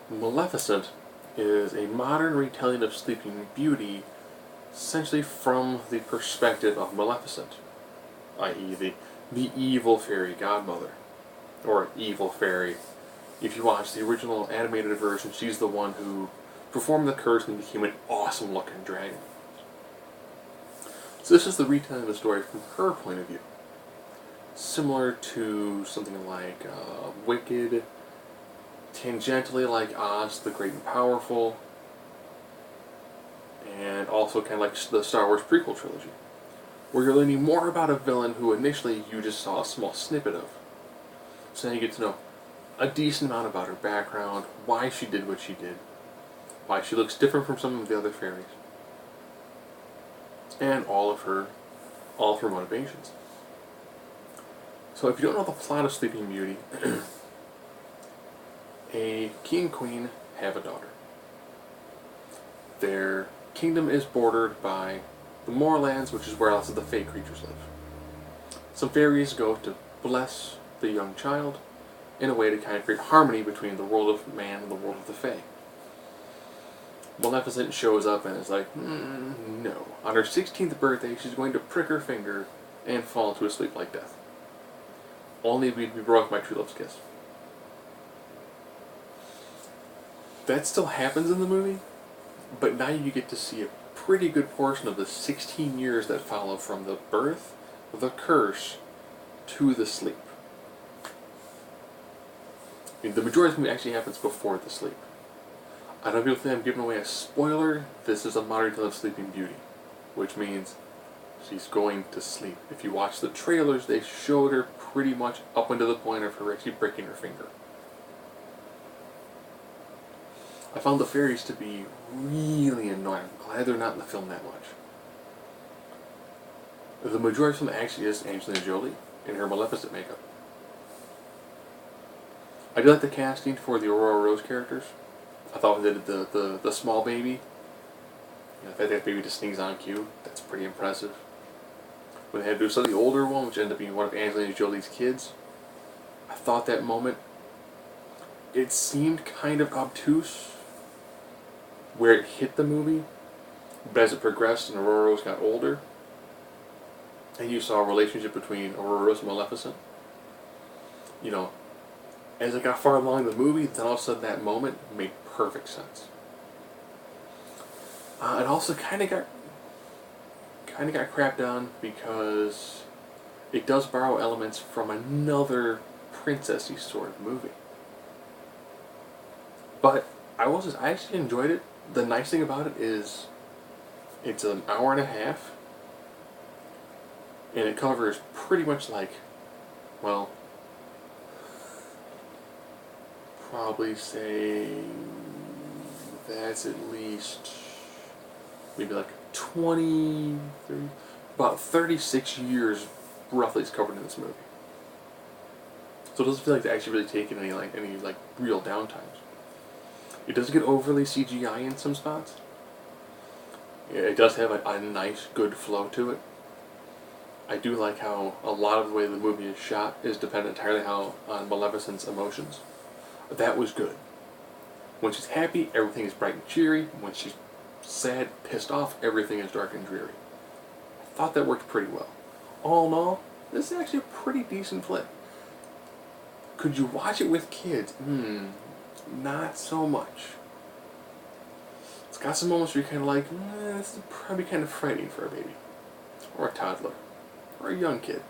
Maleficent is a modern retelling of Sleeping Beauty, essentially from the perspective of Maleficent, i.e. the evil fairy godmother, or evil fairy. If you watch the original animated version, she's the one who performed the curse and became an awesome looking dragon. So this is the retelling of the story from her point of view. Similar to something like Wicked, tangentially like Oz, the Great and Powerful, and also kind of like the Star Wars prequel trilogy, where you're learning more about a villain who initially you just saw a small snippet of. So now you get to know a decent amount about her background, why she did what she did, why she looks different from some of the other fairies, and all of her motivations. So if you don't know the plot of Sleeping Beauty, a king and queen have a daughter. Their kingdom is bordered by the Moorlands, which is where lots of the fey creatures live. Some fairies go to bless the young child in a way to kind of create harmony between the world of man and the world of the fey. Maleficent shows up and is like, no. On her 16th birthday, she's going to prick her finger and fall to a sleep like death. Only be broke my true love's kiss. That still happens in the movie, but now you get to see a pretty good portion of the 16 years that follow from the birth, the curse, to the sleep. I mean, the majority of the movie actually happens before the sleep. I don't know if you think I'm giving away a spoiler. This is a modern tale of Sleeping Beauty, which means she's going to sleep. If you watch the trailers, they showed her pretty much up until the point of her actually breaking her finger. I found the fairies to be really annoying. I'm glad they're not in the film that much. The majority of them actually is Angelina Jolie in her Maleficent makeup. I do like the casting for the Aurora Rose characters. I thought when they did the small baby, if they had that baby to sneeze on cue, that's pretty impressive. When they had to do some of the older one, which ended up being one of Angelina Jolie's kids, I thought that moment, it seemed kind of obtuse where it hit the movie, but as it progressed and Aurora Rose got older, and you saw a relationship between Aurora Rose and Maleficent, as it got far along the movie, then all of a sudden that moment made perfect sense. It also kind of got crapped on because it does borrow elements from another princessy sort of movie. But I actually enjoyed it. The nice thing about it is it's an hour and a half, and it covers pretty much probably say that's at least maybe like 20, 30, about 36 years roughly is covered in this movie. So it doesn't feel like they actually really taken any real downtimes. It doesn't get overly CGI in some spots. It does have a nice, good flow to it. I do like how a lot of the way the movie is shot is dependent entirely on Maleficent's emotions. That was good. When she's happy, everything is bright and cheery. When she's sad, pissed off, everything is dark and dreary. I thought that worked pretty well. All in all, this is actually a pretty decent flick. Could you watch it with kids? Not so much. It's got some moments where you're kind of like, this is probably kind of frightening for a baby, or a toddler, or a young kid.